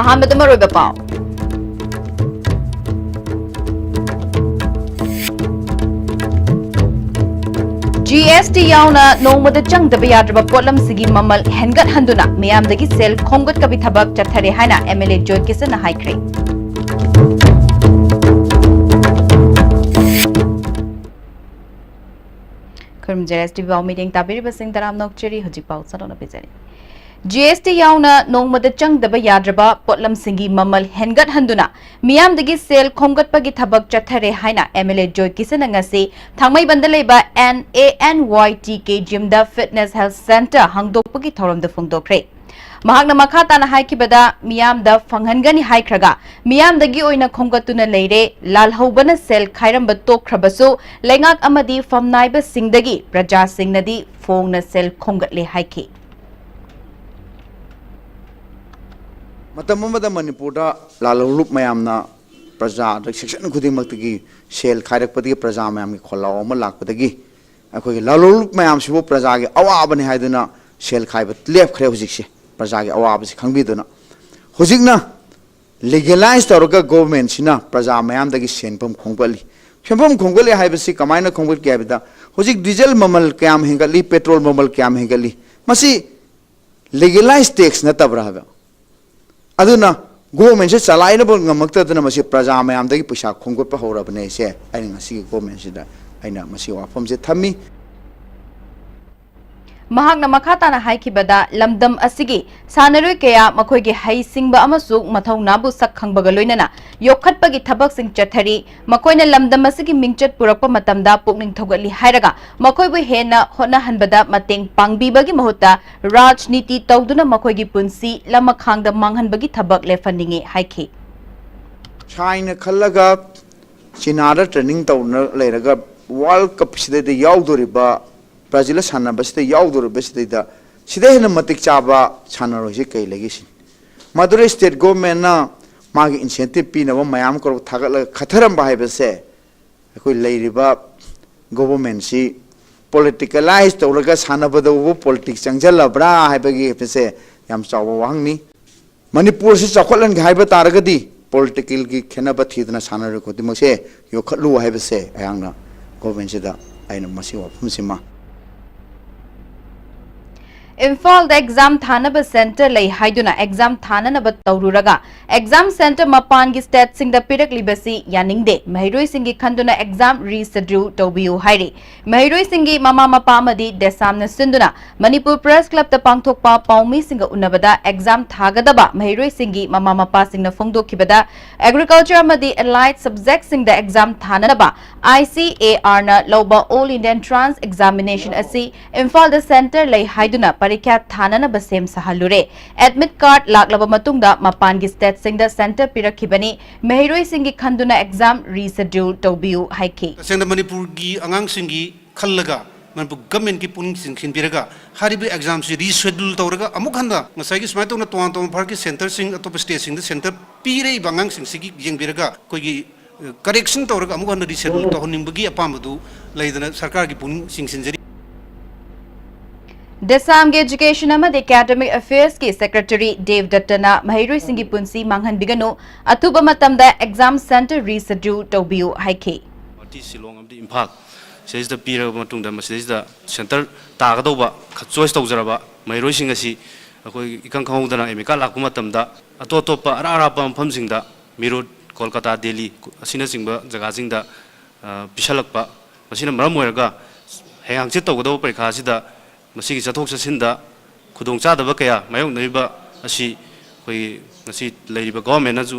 अहमद मरोइबा पाव GST यावना नोंमद चंगदबा याद्रबा पोटलम सिगी ममल हेनगत हंदुना मियामदगी सेल खोंगत कबि थबक चथरे हाइना MLA जॉय किसन हाइख्रे खुरम JST वाव मीटिंग ताबिरिबा सिंह तराम नोकचरी हजि पाउ सरोना बेजरी GST यावना नोंमद चंगदबा याद्रबा पोटलम सिंगी ममल हेनगत हंदुना मियामदगी सेल खोंगतपगी थबक चथरे हाइना MLA जॉय किसन ngasi थांगमई बंदलेबा NANYTK जिमदा फिटनेस हेल्थ सेंटर हांगदोकपगी थौरमदा फोंगदोखरे महागना मखा ताना हाइकिबदा मियामदा फंगहनगनी हाइख्रगा मियामदगी ओइना खोंगतुना लेरे लालहौबना सेल खाइरंबा तोखरबसु लेंगाक अमदी फमनाइबा सिंगदगी प्रजा सिंगनदी फोंगना सेल खोंगतले हाइखि मणिपुर लालूप मैमना प्रजा सेक्शन खुदी सेल खाई प्रजा मैम की खोलाव लापदी अखोई लालूप मैम से प्रजा की अवाबने सेल खाई लेपख्रे हजिसे प्रजा की अवाब से खबीदना हजिकना लीगलाइज तौर गवर्नमेंट से प्रजा मैम सेनफम खोगली सेनफम खोगले है कमायन खोगल हजिक डीजल ममल क्या हेंगली पेट्रोल ममल क्या हेंगली लीगलाइज टैक्स नतब्रा है अदुना गवर्नमेंट से चलाइनब ngमक्तदना मसी प्रजा मयामदगी पैसा खोंगोप हौरबने से आइन ngasi गवर्नमेंट सिदा आइना मसी वाफम से थमी महागना मखाताना हाइकिबदा लमदम असिगी सानरुई कया मखोइगे हाइसिंगबा अमसु मथौनाबु सखखंगबगा लोइनना योखटपगी थबक सिंग चथरी मखोइना लमदम असिगी मिंगचट पुरकपा मतमदा पुकनिंग थौगली हाइरगा मखोइबु हेना होना हनबदा मतेंग पांगबीबगी महुता राजनीति तौदुना मखोइगी पुंसी लमखांगदा मांगहनबगी थबक लेफनिंगे हाइखि चाइना खल्लगा चिनादा ट्रेनिंग तौना लेरगा वर्ल्ड कप सिदे याउदोरिबा ब्राजिल सानबसिद याउदोरबसिद हेन मतिक चाबा सानरोसे कई लगी मदुरै स्टेट गवर्नमेंट मागी इंसेंटिव पीनब मैम को थागल खथरम है गवर्नमेंट से पॉलिटिकलाइज तौर सानबद पॉलिटिक्स चंजलब्रा है वाहनी मणिपुर से चौखलन तारगदी पॉलिटिकल की खेनब थीदना सानर खुदिमसे योखलू है गवर्नमेंट से वफम इम्फाल एग्जाम थानब सेंटर लई हाइदुना एग्जाम थाननब तौरुरगा एग्जाम सेंटर मपान की स्टेट सिंग द पिरकलिबसी यानिंगदे महिरोई सिंगी खंदुना एग्जाम रीशेड्यूल तौबियु हाइरे महिरोई सिंगी ममा मपा मदी देसामना सिंदुना मणिपुर प्रेस क्लब द पांगथोकपा पाउमी सिंग उन्नबदा एग्जाम थागदबा महिरोई सिंगी ममा मपा सिंगना फोंगदोखिबदा एग्रीकल्चर मदी एलाइड सब्जेक्ट सिंग द एग्जाम थाननबा ICAR ना लौबा ऑल इंडियन ट्रांस एग्जामिनेशन असी इम्फाल द सेंटर लई हाइदुना परीक्षा थानना बसेम सहलुरे एडमिट कार्ड लाक्लब मतुंगदा मपान की स्टेट सिंग द सेंटर पिरखिबनी महिरोई सिंगी खंदुना एग्जाम रीशेड्यूल तौबियु हाइखि सेंद मणिपुर की अंगांग सिंगी खल्लगा मणिपुर गवर्नमेंट की पुनिंग सिंखिन बिरगा हारिबे एग्जाम से रीशेड्यूल तौरगा अमुक हंदा मसाइगी स्माइ तौना तोन तोन फार की सेंटर सिंग अतोप स्टेट सिंग द सेंटर पीरे बंगांग सिंग सिगी येंग बिरगा कोई करेक्शन तौरगा अमुक हंदा रीशेड्यूल तौहनिंबगी अपामदु लैदना सरकार की पुनिंग सिंखिनजरी देसाम के एजुकेशन एकेडमिक अफेयर्स की सेक्रेटरी देव दत्तना महिरोई सिंगी पुंसी मांगहन बिगनो अथुब मतमदा एग्जाम सेंटर रीशेड्यूल तौबियु हाइखि पार्टी सिलोंग अमदी इम्फाल सेजदा पीरब मतुंगदा मसेजदा सेंटर तागदौबा चॉइस तौजरबा महिरोई सिंग असि अखोई इकंग खौदना एमिका लाकु मतमदा अतोतोपा अरारापा मफमसिंगदा मिरोड कोलकाता दिल्ली असिना सिंगबा जगासिंगदा पिसलकपा मसिना मरम ओइरगा हेयांगसे तौगदौ परीक्षासिदा मसीगी चथोक चसिंदा खुदोंग चादबा कया मायोंगनरिबा असि कोई मसी लैरिबा गवर्नमेंट नजु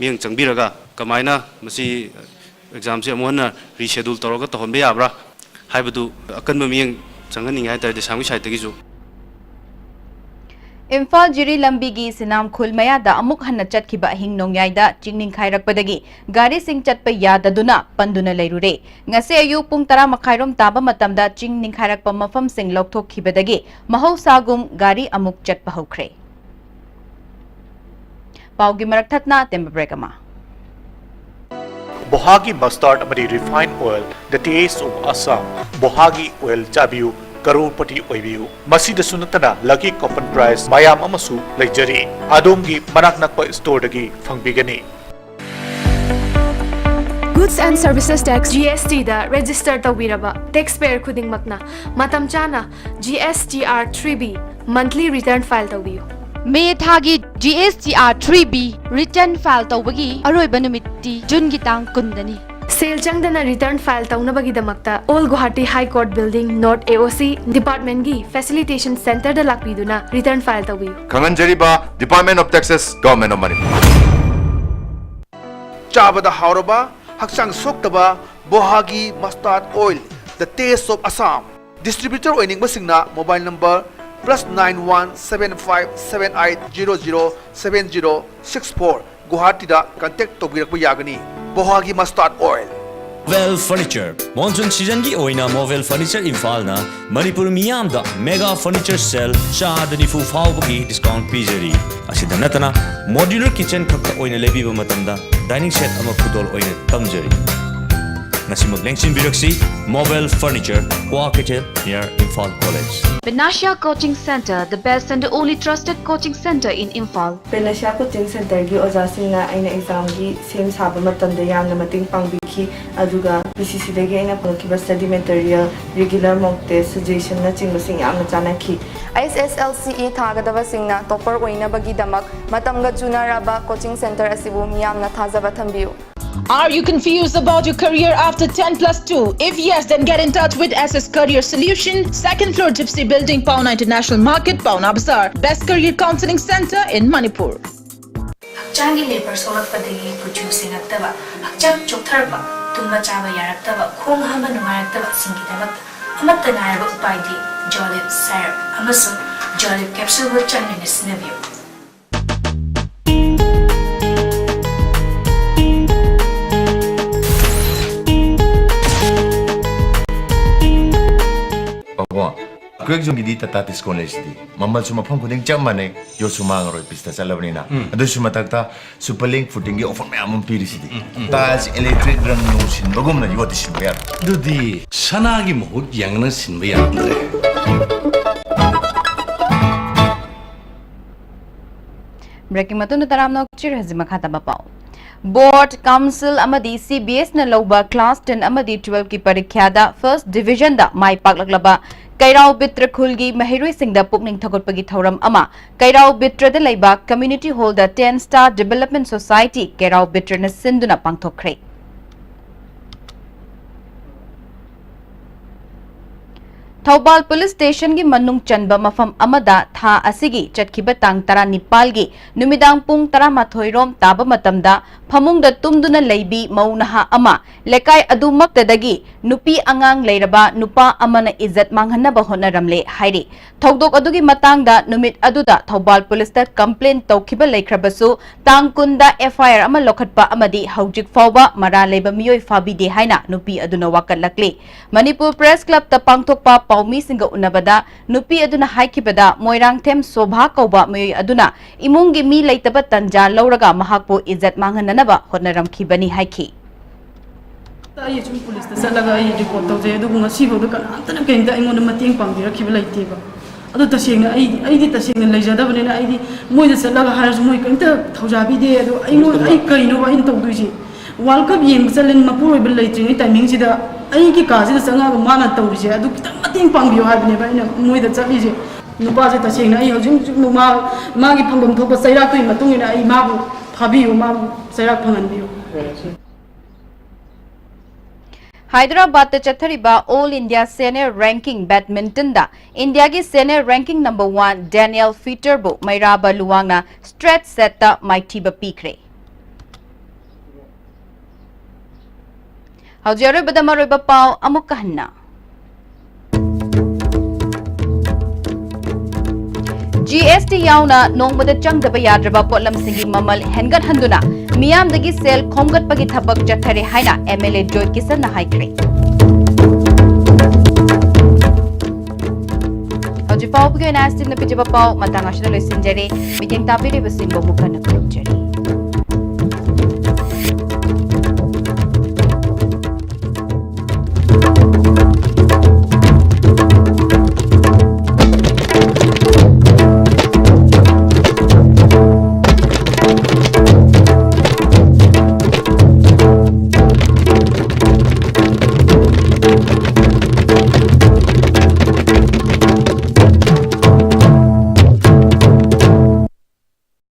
मियंग चंगबिरगा कमायना मसी एग्जाम से अमुहना रीशेड्यूल तौरगा तहनबे याब्रा हाइबदु अकनबा मियंग चंगनिंग हाइतार देसामगी साइतगिजु इम्फाल जिरी लंबी की सिनाम खुल मयादा अमुक हन्ना चटखिबा हिंग नोंयाइदा चिंगनिंग खाइरकपदगी गाड़ी सिंग चटपा याददुना पंदुना लेरुरे ngase ayu pung 10 makhairom taba matamda चिंगनिंग खाइरकपा मफम सिंग लौथोखिबदगी महौसागुम गाड़ी अमुक चटपा हौख्रे पाउगी मरक थतना तेम ब्रेक अमा Bohagi mustard amadi refined oil, the taste of Assam. Bohagi oil chabiu Crorepati ओइबियु मसीदसु नतना lucky कॉपन price मयाम अमसु लेजरी आदोमगी मनाक नक्पा store दगी फंगबिगनी Goods and Services Tax GST da register tawiraba taxpayer khuding makna matam chana GSTR 3B monthly return file tawiyu मे थागी GSTR 3B return file tawbagi aroiba numiti June gi tang kundani sale changdana return file tawnabagi damakta All Guwahati High Court Building North AOC Department gi Facilitation Center da lakpiduna return file tawiyu Kanganjariba Department of Taxes Government of Manipur चाबदा हावरबा हक्सांग सोक्तबा बोहागी mustard oil the taste of Assam distributor ओइनिंग बसिंगना mobile number +917578007064 Guwahati दा contact तोबिरक यागनी बोहागी mustard oil Movel Furniture Monsoon season gi oina Movel Furniture Imphal na Manipur miyam da mega furniture sale shahadani fu fawbagi discount pijari asida natana modular kitchen khakta oina lebiba matamda dining set ama khudol oina tamjari nasimok lengsin biraksi Movel Furniture Kwaketel near Imphal College Benasha Coaching Center, the best and the only trusted coaching center in Imphal. Benasha Coaching Center gi ojasingna aina exam gi sem saba matamda yamna mating pangbikhi aduga PCC dagi aina pangkiba study material regular mock test suggestion na chingmasing yamna chanakhi SSLCE thagadaba singna topper oina bagi damak matamga junaraba coaching center asibu miyamna thajaba thambiyu. Are you confused about your career after 10+2? If yes, then get in touch with SS Career Solution, second floor Gypsy Building, Pauna International Market, Pauna Bazaar. Best career counseling center in Manipur. Changi labor sorakpadagi producing aktaba hakchak choktarba tumba chaba yaraktaba khong hama numayaktaba singidamak amatta nairaba upaidi Jolib Syrup amasu Jolib capsule wo changni sinabiyo Kwek jong gidi tatatis college di mamal suma phang kuding cham mane yo suma ngaroi pista chalabni na adu suma takta superlink footing gi offer me amum pirisi di tas electric rang no sin bagum na yo tisin bayar dudi sana gi mohut yang na sin bayar andre Breaking matun taram nok chir hazima khata bapau Board, Council amadi CBS na lauba class 10 amadi 12 ki parikya da first division da mai paklaglaba Kairao Bitra Khulgi Mahirui Singh da pukning thagotpagi thauram ama Kairao Bitra da laiba community hall da 10 Star Development Society Kairao Bitra na sinduna pangthokre Thaubal Police Station gi manung chanba mafam amada tha asigi chatkiba tang tara nipal gi numidang pung tara mathoi rom taba matamda phamung da tumduna leibi maunaha ama lekai adumak tadagi nupi angang leiraba nupa amana izzat manghanna bahona ramle hairi thogdok adugi matang da numit aduda Thaubal Police ta complaint tawkhiba leikhrabasu tangkunda FIR ama lokhatpa amadi haujik fawba mara leiba miyoi fabide haina nupi aduna wakatlakle Manipur Press Club ta pangthokpa Paumi Singa Unabada, Nupi Aduna Haikibada, Moirang Tem Sobha Kauba Mui Aduna, Imungi Mi Laitaba Tanja, Lauraga Mahakpo Izat Mangananaba, Honaram Kibani Haiki. I police the Salaga report of the Duguna Sivo, the Kanatan came the Imon Mating Pambi, Kibalaitiva. Other Tashing, I did the singing Leja Davin, I did Moy the Salaga has Moy Kanta, Tojabi de, I know I can know into Duji. Walka being selling Mapur later, it means that I cause the Sanga Mana Toja, do nothing pang you have never with the Saviji. No Bazita saying, I no Magi Pangum Topa Sairaku, Matungina, Imabu, Pabi, Mam, Sarapan and you. Hyderabad the Chathariba All India Senior Ranking Badminton da India ki Senior Ranking number 1 Daniel Fiterbo Mairaba Luwangna stretch set da Maitiba Pikre. Haujaro Badamaroba Pau Amukahna GST yauna nongmada changdaba yadraba potlam singi mamal hengat handuna miyam dagi sel khomgat pagi thabak chathare haina MLA Joy Kisan na haikre Haji pau pagi nastin na pijaba pau matang ashna loisinjare meeting tabire basimbo mukana kurjari